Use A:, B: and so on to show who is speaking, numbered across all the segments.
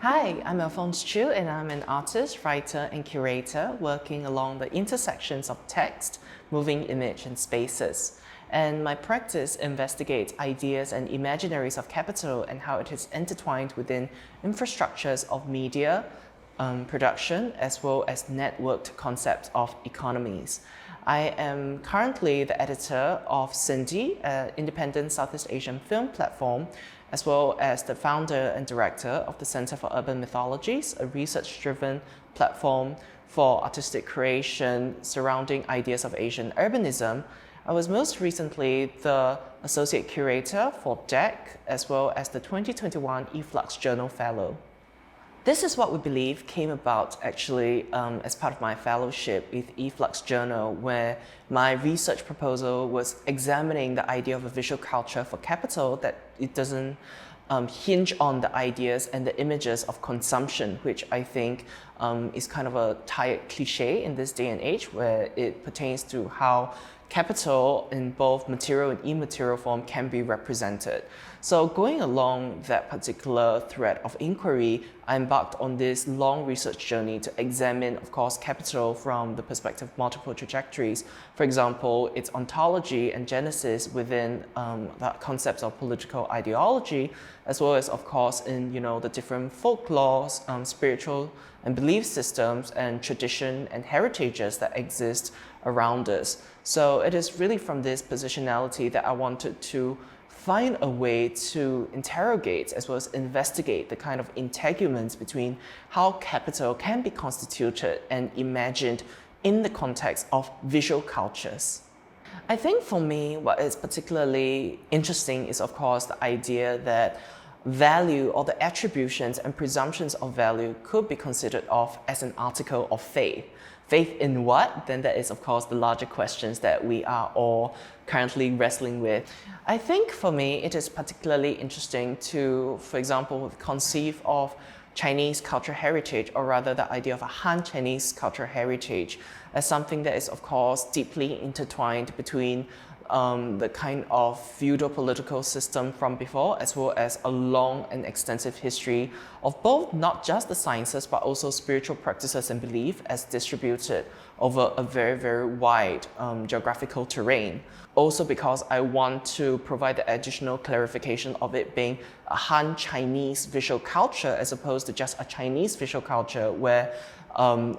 A: Hi, I'm Alphonse Chu and I'm an artist, writer and curator working along the intersections of text, moving image and spaces. And my practice investigates ideas and imaginaries of capital and how it is intertwined within infrastructures of media, production, as well as networked concepts of economies. I am currently the editor of Cindy, an independent Southeast Asian film platform, as well as the founder and director of the Center for Urban Mythologies, a research-driven platform for artistic creation surrounding ideas of Asian urbanism. I was most recently the associate curator for DEC, as well as the 2021 eFlux Journal Fellow. This is what we believe came about actually as part of my fellowship with eFlux Journal, where my research proposal was examining the idea of a visual culture for capital, that it doesn't hinge on the ideas and the images of consumption, which I think is kind of a tired cliche in this day and age, where it pertains to how capital in both material and immaterial form can be represented. So going along that particular thread of inquiry, I embarked on this long research journey to examine, of course, capital from the perspective of multiple trajectories. For example, its ontology and genesis within the concepts of political ideology, as well as, of course, in the different folklores, spiritual and belief systems, and tradition and heritages that exist around us. So it is really from this positionality that I wanted to find a way to interrogate as well as investigate the kind of integuments between how capital can be constituted and imagined in the context of visual cultures. I think for me, what is particularly interesting is, of course, the idea that value or the attributions and presumptions of value could be considered of as an article of faith. Faith in what? Then that is, of course, the larger questions that we are all currently wrestling with. I think for me, it is particularly interesting to, for example, conceive of Chinese cultural heritage, or rather the idea of a Han Chinese cultural heritage, as something that is, of course, deeply intertwined between the kind of feudal political system from before, as well as a long and extensive history of both not just the sciences, but also spiritual practices and belief as distributed over a very, very wide geographical terrain. Also because I want to provide the additional clarification of it being a Han Chinese visual culture as opposed to just a Chinese visual culture where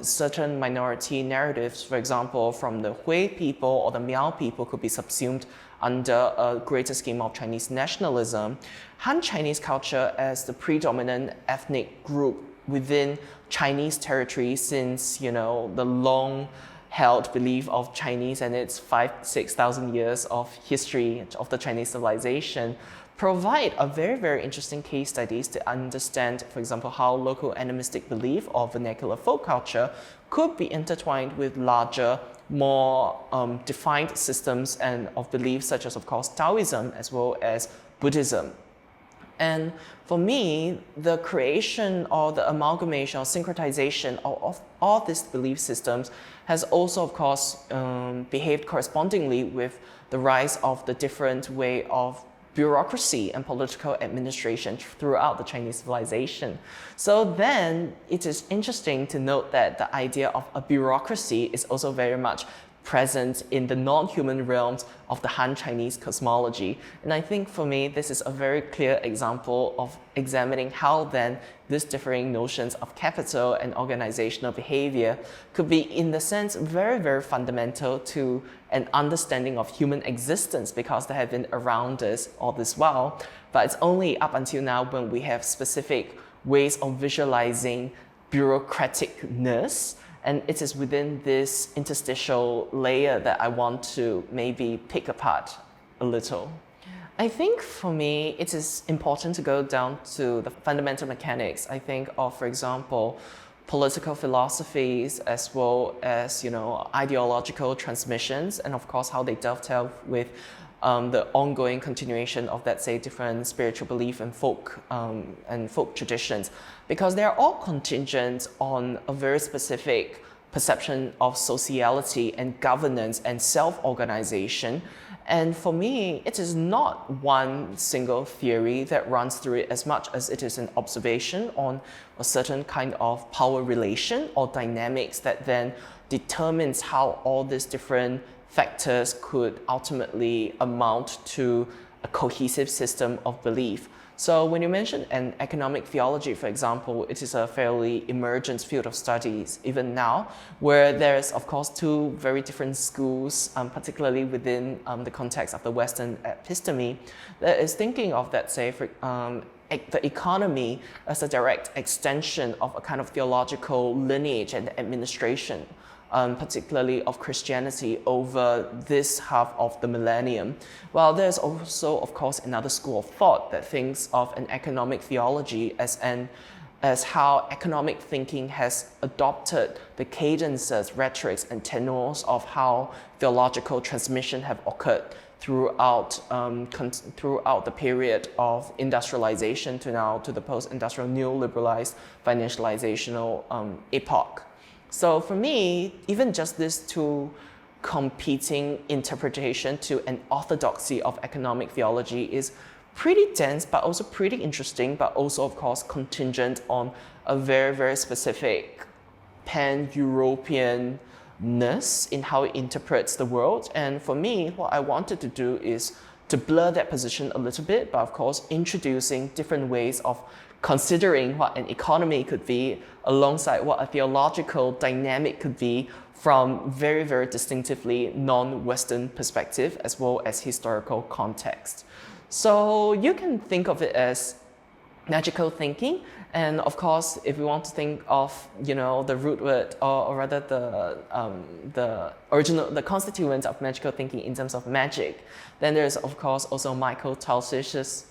A: certain minority narratives, for example, from the Hui people or the Miao people, could be subsumed under a greater scheme of Chinese nationalism. Han Chinese culture as the predominant ethnic group within Chinese territory since, the long-held belief of Chinese and its 5,000-6,000 years of history of the Chinese civilization provide a very, very interesting case studies to understand, for example, how local animistic belief or vernacular folk culture could be intertwined with larger, more defined systems and of beliefs such as, of course, Taoism as well as Buddhism. And for me, the creation or the amalgamation or syncretization of all these belief systems has also, of course, behaved correspondingly with the rise of the different way of bureaucracy and political administration throughout the Chinese civilization. So then it is interesting to note that the idea of a bureaucracy is also very much present in the non-human realms of the Han Chinese cosmology. And I think for me, this is a very clear example of examining how then these differing notions of capital and organizational behavior could be, in the sense, very, very fundamental to an understanding of human existence, because they have been around us all this while. But it's only up until now when we have specific ways of visualizing bureaucraticness. And it is within this interstitial layer that I want to maybe pick apart a little. I think for me, it is important to go down to the fundamental mechanics. I think of, for example, political philosophies as well as, ideological transmissions, and of course how they dovetail with the ongoing continuation of, let's say, different spiritual belief and folk traditions, because they are all contingent on a very specific perception of sociality and governance and self-organization. And for me, it is not one single theory that runs through it as much as it is an observation on a certain kind of power relation or dynamics that then determines how all these different factors could ultimately amount to a cohesive system of belief. So when you mention an economic theology, for example, it is a fairly emergent field of studies even now, where there's, of course, two very different schools, particularly within the context of the Western episteme, that is thinking of that, say, the economy as a direct extension of a kind of theological lineage and administration, particularly of Christianity over this half of the millennium. While there's also, of course, another school of thought that thinks of an economic theology as how economic thinking has adopted the cadences, rhetorics, and tenors of how theological transmission have occurred throughout the period of industrialization to now to the post-industrial neoliberalized financializational epoch. So for me, even just these two competing interpretation to an orthodoxy of economic theology is pretty dense, but also pretty interesting, but also, of course, contingent on a very, very specific pan-European-ness in how it interprets the world. And for me, what I wanted to do is to blur that position a little bit, but of course, introducing different ways of considering what an economy could be alongside what a theological dynamic could be from very, very distinctively non-Western perspective as well as historical context. So you can think of it as magical thinking, and of course, if we want to think of, the root word or rather the constituent of magical thinking in terms of magic, then there's of course also Michael Talsich's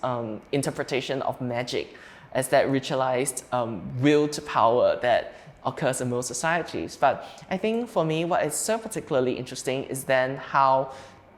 A: interpretation of magic as that ritualized will to power that occurs in most societies. But I think for me, what is so particularly interesting is then how,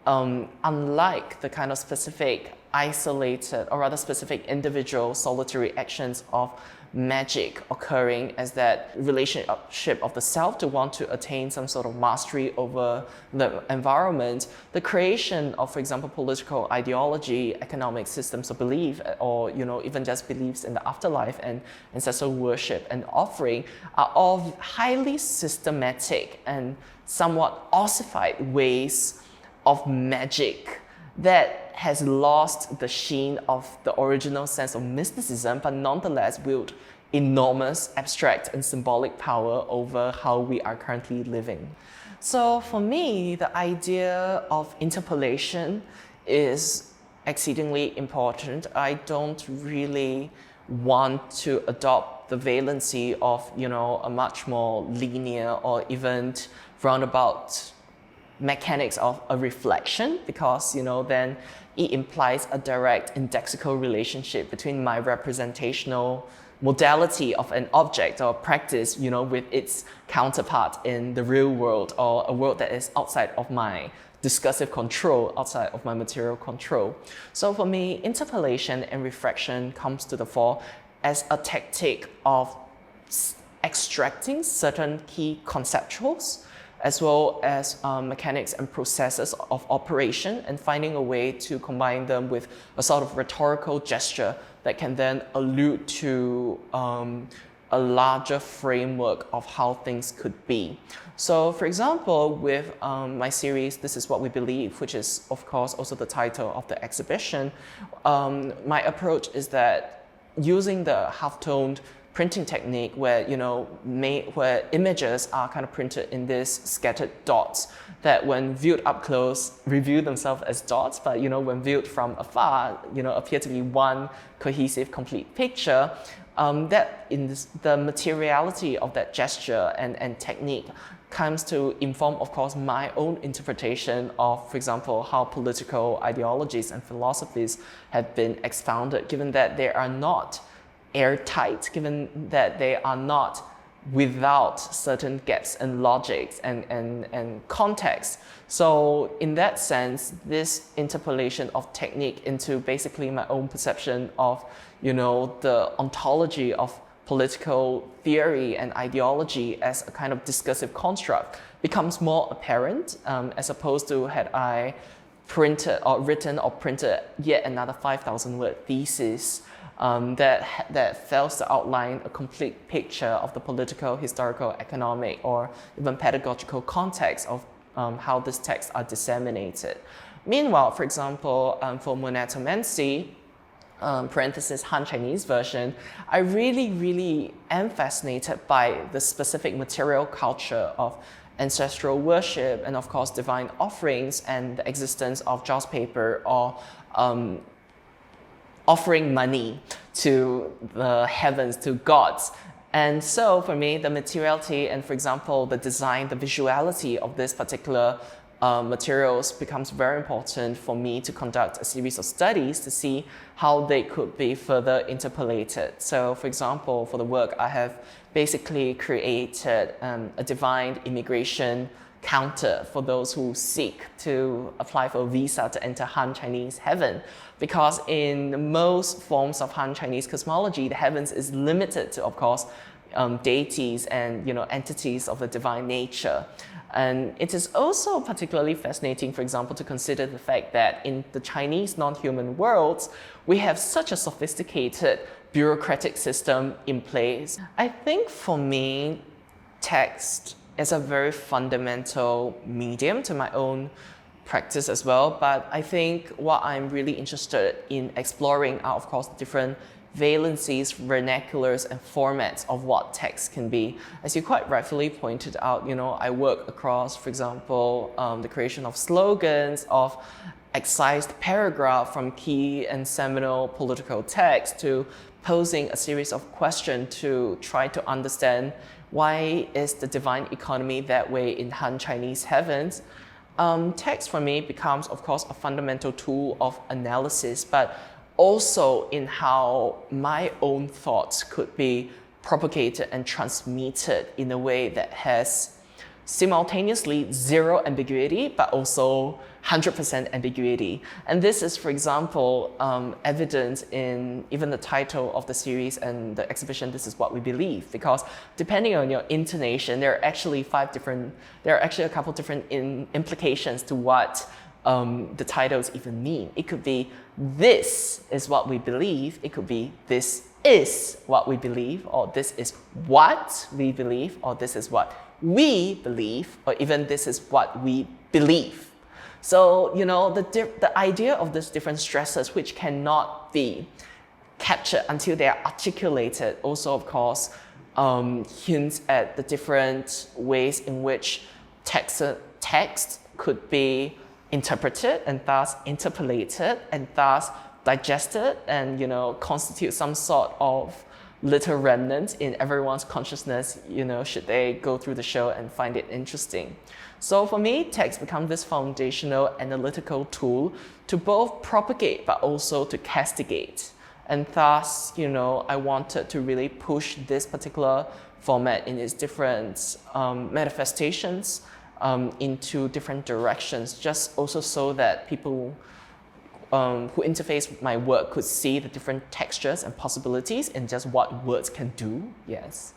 A: unlike the kind of specific isolated or rather specific individual solitary actions of magic occurring as that relationship of the self to want to attain some sort of mastery over the environment, the creation of, for example, political ideology, economic systems of belief, or even just beliefs in the afterlife and ancestral worship and offering are all highly systematic and somewhat ossified ways of magic that has lost the sheen of the original sense of mysticism, but nonetheless wield enormous abstract and symbolic power over how we are currently living. So for me, the idea of interpolation is exceedingly important. I don't really want to adopt the valency of, a much more linear or even roundabout mechanics of a reflection, because then it implies a direct indexical relationship between my representational modality of an object or practice with its counterpart in the real world, or a world that is outside of my discursive control, outside of my material control. So for me, interpolation and refraction comes to the fore as a tactic of extracting certain key conceptuals as well as mechanics and processes of operation, and finding a way to combine them with a sort of rhetorical gesture that can then allude to a larger framework of how things could be. So for example, with my series, This Is What We Believe, which is of course also the title of the exhibition, my approach is that using the half-toned printing technique where where images are kind of printed in these scattered dots that when viewed up close reveal themselves as dots, but when viewed from afar appear to be one cohesive complete picture. That in the materiality of that gesture and technique comes to inform, of course, my own interpretation of, for example, how political ideologies and philosophies have been expounded, given that they are not airtight, given that they are not without certain gaps and logics and context. So in that sense, this interpolation of technique into basically my own perception of, the ontology of political theory and ideology as a kind of discursive construct becomes more apparent, as opposed to had I written or printed yet another 5,000 word thesis that fails to outline a complete picture of the political, historical, economic, or even pedagogical context of how these texts are disseminated. Meanwhile, for example, for monetomancy, parenthesis Han Chinese version, I really am fascinated by the specific material culture of ancestral worship and of course divine offerings and the existence of joss paper or offering money to the heavens, to gods. And so for me, the materiality and, for example, the design, the visuality of this particular materials becomes very important for me to conduct a series of studies to see how they could be further interpolated. So for example, for the work, I have basically created a divine immigration counter for those who seek to apply for a visa to enter Han Chinese heaven. Because in most forms of Han Chinese cosmology, the heavens is limited to, of course, deities and entities of the divine nature. And it is also particularly fascinating, for example, to consider the fact that in the Chinese non-human worlds, we have such a sophisticated bureaucratic system in place. I think for me, text is a very fundamental medium to my own practice as well. But I think what I'm really interested in exploring are, of course, different valencies, vernaculars, and formats of what text can be. As you quite rightfully pointed out, I work across, for example, the creation of slogans, of excised paragraph from key and seminal political texts, to posing a series of questions to try to understand why is the divine economy that way in Han Chinese heavens. Text for me becomes, of course, a fundamental tool of analysis, but also in how my own thoughts could be propagated and transmitted in a way that has simultaneously zero ambiguity, but also 100% ambiguity. And this is, for example, evident in even the title of the series and the exhibition, This Is What We Believe, because depending on your intonation, there are actually a couple different implications to what the titles even mean. It could be, this is what we believe. It could be, this is what we believe, or this is what we believe, or this is what we believe, or even this is what we believe. So, the idea of these different stresses, which cannot be captured until they are articulated, also, of course, hints at the different ways in which text could be interpreted and thus interpolated and thus digested and, constitute some sort of little remnant in everyone's consciousness, should they go through the show and find it interesting. So for me, text becomes this foundational analytical tool to both propagate but also to castigate. And thus, I wanted to really push this particular format in its different manifestations into different directions, just also so that people who interface with my work could see the different textures and possibilities in just what words can do. Yes.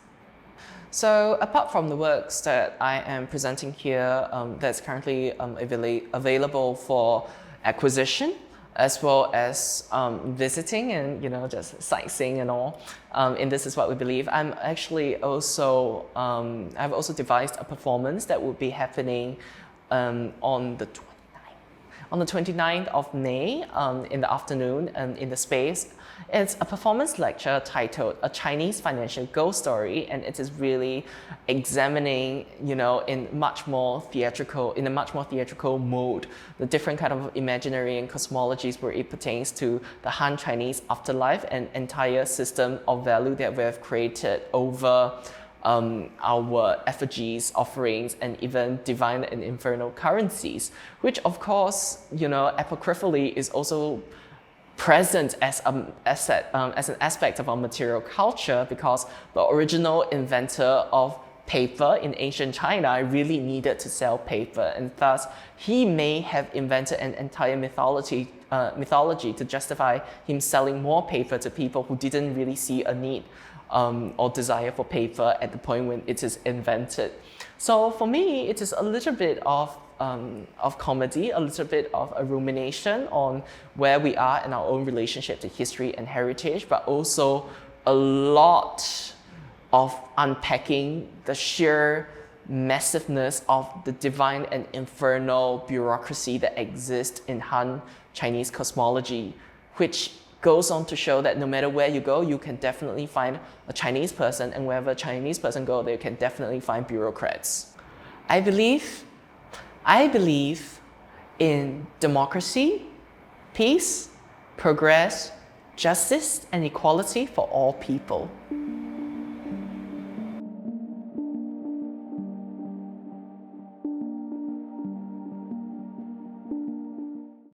A: So apart from the works that I am presenting here that's currently available for acquisition, as well as visiting and just sightseeing and all, and This Is What We Believe, I'm actually also I've also devised a performance that will be happening on the 29th of May in the afternoon and in the space. It's a performance lecture titled A Chinese Financial Ghost Story, and it is really examining, in a much more theatrical mode, the different kind of imaginary and cosmologies where it pertains to the Han Chinese afterlife and entire system of value that we have created over our effigies, offerings, and even divine and infernal currencies, which of course, apocryphally is also present as an aspect of our material culture, because the original inventor of paper in ancient China really needed to sell paper, and thus he may have invented an entire mythology to justify him selling more paper to people who didn't really see a need or desire for paper at the point when it is invented. So for me, it is a little bit of comedy, a little bit of a rumination on where we are in our own relationship to history and heritage, but also a lot of unpacking the sheer massiveness of the divine and infernal bureaucracy that exists in Han Chinese cosmology, which goes on to show that no matter where you go, you can definitely find a Chinese person, and wherever a Chinese person goes, they can definitely find bureaucrats. I believe in democracy, peace, progress, justice, and equality for all people.